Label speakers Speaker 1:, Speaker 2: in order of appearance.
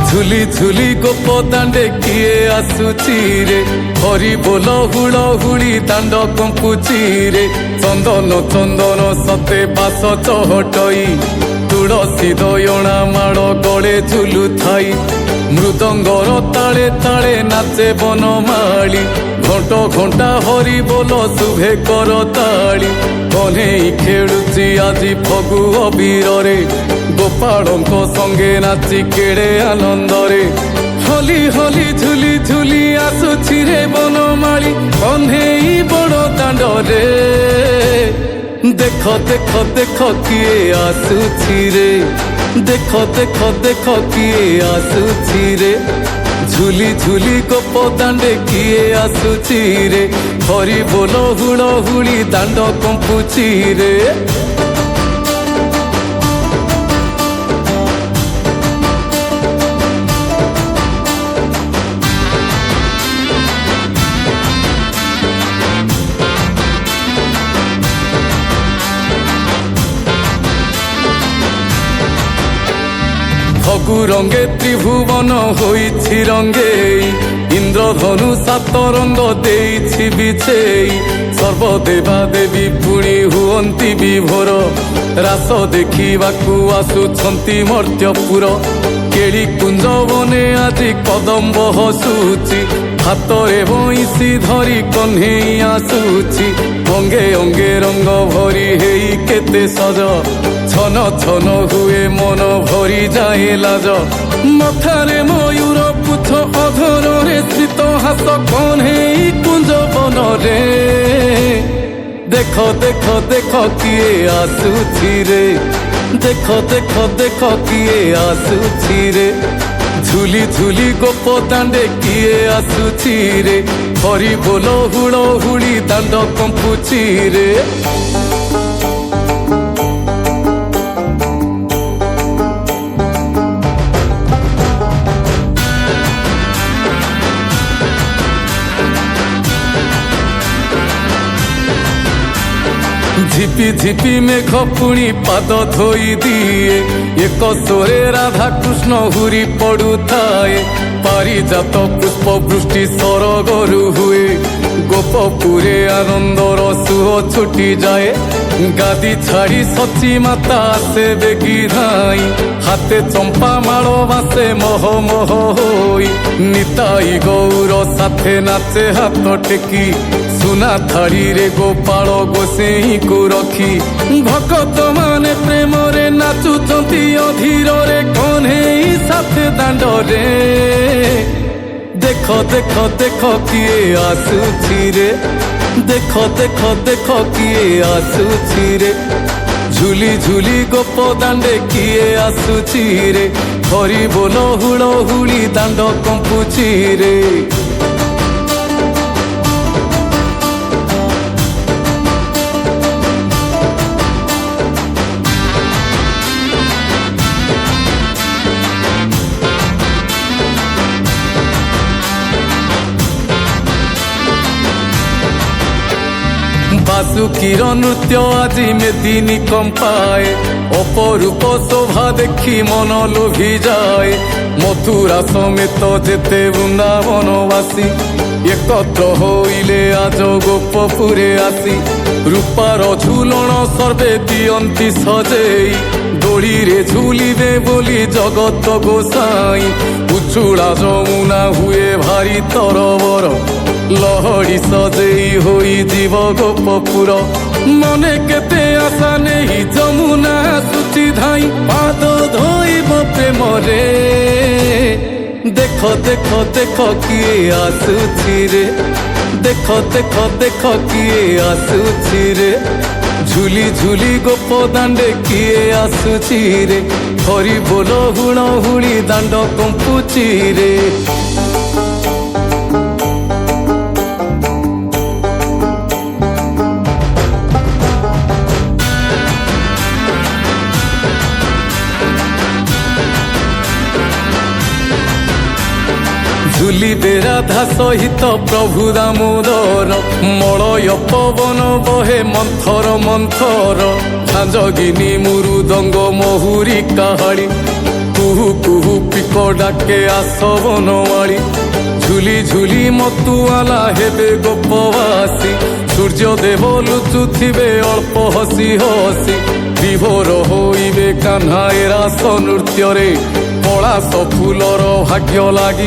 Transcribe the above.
Speaker 1: ঝুলি ঝুলি গোপ দাଣ୍ଡে কিଏ ଆସୁଛି ରେ ହରି ବୋଲ ହୁଳ ହୁଳି ଦାଣ୍ଡ କମ୍ପୁଛି ରେ ଚନ୍ଦନ ଚନ୍ଦନ ସତେ ବାସ ଚହଟଇ ତୁଳସୀ ଦୟଣା ମାଳ ଗଳେ ଝୁଲୁଥାଇ ମୃଦଙ୍ଗର ତାଳେ ତାଳେ ନାଚେ ବନମାଳି ଘଣ୍ଟ ଘଣ୍ଟା ହରି ବୋଲ ଶୁଭେ କରତାଳି କହ୍ନେଇ ଖେଳୁଛି ଆଜି ଫଗୁ ଅବିରରେ ଗୋପାଳଙ୍କ ସଙ୍ଗେ ନାଚି କେଡ଼େ ଆନନ୍ଦରେ ହଲି ହଲି ଝୁଲି ଝୁଲି ଆସୁଛି ରେ ବନମାଳି କହ୍ନେଇ ବଡ଼ ଦାଣ୍ଡରେ ଦେଖ ଦେଖ ଦେଖ କିଏ ଆସୁଛି ରେ ଦେଖ ଦେଖ ଦେଖ କିଏ ଆସୁଛି ରେ ঝুলি ঝুলি গোপ দাণ্ডে কিଏ ଆସୁଛି ରେ ହରି ବୋଲ ହୁଳ ହୁଳି ଦାଣ୍ଡ କମ୍ପୁଛି ରେ ফগু রঙে ত্রিভুবন হইছি রঙেই ইন্দ্রধনু সাত রঙ্গ দেইছি বিছেই সর্বদেবা দেবী পুଣି ହୁଅନ୍ତି ବିଭୋର ରାସ ଦେଖିବାକୁ ଆସୁଛନ୍ତି ମର୍ତ୍ତ୍ୟପୁର କେଳି କୁଞ୍ଜ ବନେ ଆଜି କଦମ୍ବ ହସୁଛି ହାତରେ ବଇଁଶୀ ଧରି କହ୍ନେଇ ଆସୁଛି ଅଙ୍ଗେ ଅଙ୍ଗେ ରଙ୍ଗ ଭରି ହେଇ କେତେ ସଜ ଛନ ଛନ ହୁଏ ମନ ଭରି ଯାଏ ଲାଜ ମଥାରେ ମୟୂର ପୁଚ୍ଛ ଅଧରରେ ସ୍ମିତ ହାସ କହ୍ନେଇ କୁଞ୍ଜ ବନରେ ଦେଖ ଦେଖ ଦେଖ କିଏ ଆସୁଛି ରେ ଦେଖ ଦେଖ ଦେଖ କିଏ ଆସୁଛି ରେ ঝুলি ঝুলি গোপ দাণ্ডে কিଏ ଆସୁଛି ରେ ହରି ବୋଲ ହୁଳ ହୁଳି ଦାଣ୍ଡ କମ୍ପୁଛି ରେ ঝিপি ঝিপি মেঘ পুଣି পাদ ধୋଇ ଦିଏ ଏକ ସ୍ୱରେ ରାଧା କୃଷ୍ଣ ହୁରି ପଡୁଥାଏ ପାରିଜାତ ପୁଷ୍ପ ବୃଷ୍ଟି ସରଗରୁ ହୁଏ ଗୋପପୁରେ ଆନନ୍ଦର ସୁଅ ଛୁଟି ଯାଏ ଗାଦି ଛାଡ଼ି ସଚୀ ମାତା ଆସେ ବେଗି ଧାଇଁ ହାତେ ଚମ୍ପା ମାଳ ବାସେ ମହ ମହ ହୋଇ ନିତାଇ ଗୌର ସାଥେ ନାଚେ ହାତ ଟେକି ସୁନା ଥାଳିରେ ଗୋପାଳ ଗୋସେଇଁକୁ ରଖି ଭକତ ମାନେ ପ୍ରେମରେ ନାଚୁଛନ୍ତି ଅଧୀରରେ କହ୍ନେଇ ସାଥେ ଦାଣ୍ଡରେ ଦେଖ ଦେଖ ଦେଖ କିଏ ଆସୁଛି ରେ ଦେଖ ଦେଖ ଦେଖ କିଏ ଆସୁଛି ରେ ঝুলি ঝুলি গোপ দাণ্ডে কিଏ ଆସୁଛି ରେ ହରି ବୋଲ ହୁଳ ହୁଳି ଦାଣ୍ଡ କମ୍ପୁଛି ରେ বাসুকির নৃত্য আজি মেদিনী কম্পায় অপরূপ শোভা দেখি মন লোভি যায় মথুরা সমেত যেতে বৃন্দাবনবাসী একত্র হইলে আজ গোপপুরে আসি রূপার ঝুলণ সর্বে দিয়ন্তি সজেই দোড়িরে ঝুলিবে বলি জগত গোসাই উচুড়া যমুনা হুয়ে ভারি তরবর লহড়ি সজেই হই জীব গোপপুর মনে কেতে আশা নেই যমুনা সুচি ধাই পাদ ধোইব প্রেমরে দেখ দেখ দেখ কিଏ ଆସୁଛି ରେ দেখ দেখ দেখ কিଏ ଆସୁଛି ରେ ঝুলি ঝুলি গোপ দাণ্ডে কিଏ ଆସୁଛି ରେ হরি ବୋଲ ହୁଳ ହୁଳି ଦାଣ୍ଡ କମ୍ପୁଛି ରେ ঝুলিবে রাধা সহিত প্রভু দামোদর মলয় পবন বহে মন্থর মন্থর ঝাঁঝগিনী মুরুদঙ্গ মহুরি কাহাড়ি কুহু কুহু পিক ডাকে আস বনমালী ঝুলি ঝুলি মতুয়ালা হেবে গোপবাসী সূর্য দেব লুচুথিবে অল্প হসি হসি বিভোর হইবে কাহ্না এ রাস নৃত্যরে পলাশ ফুলর ভাগ্য লাগি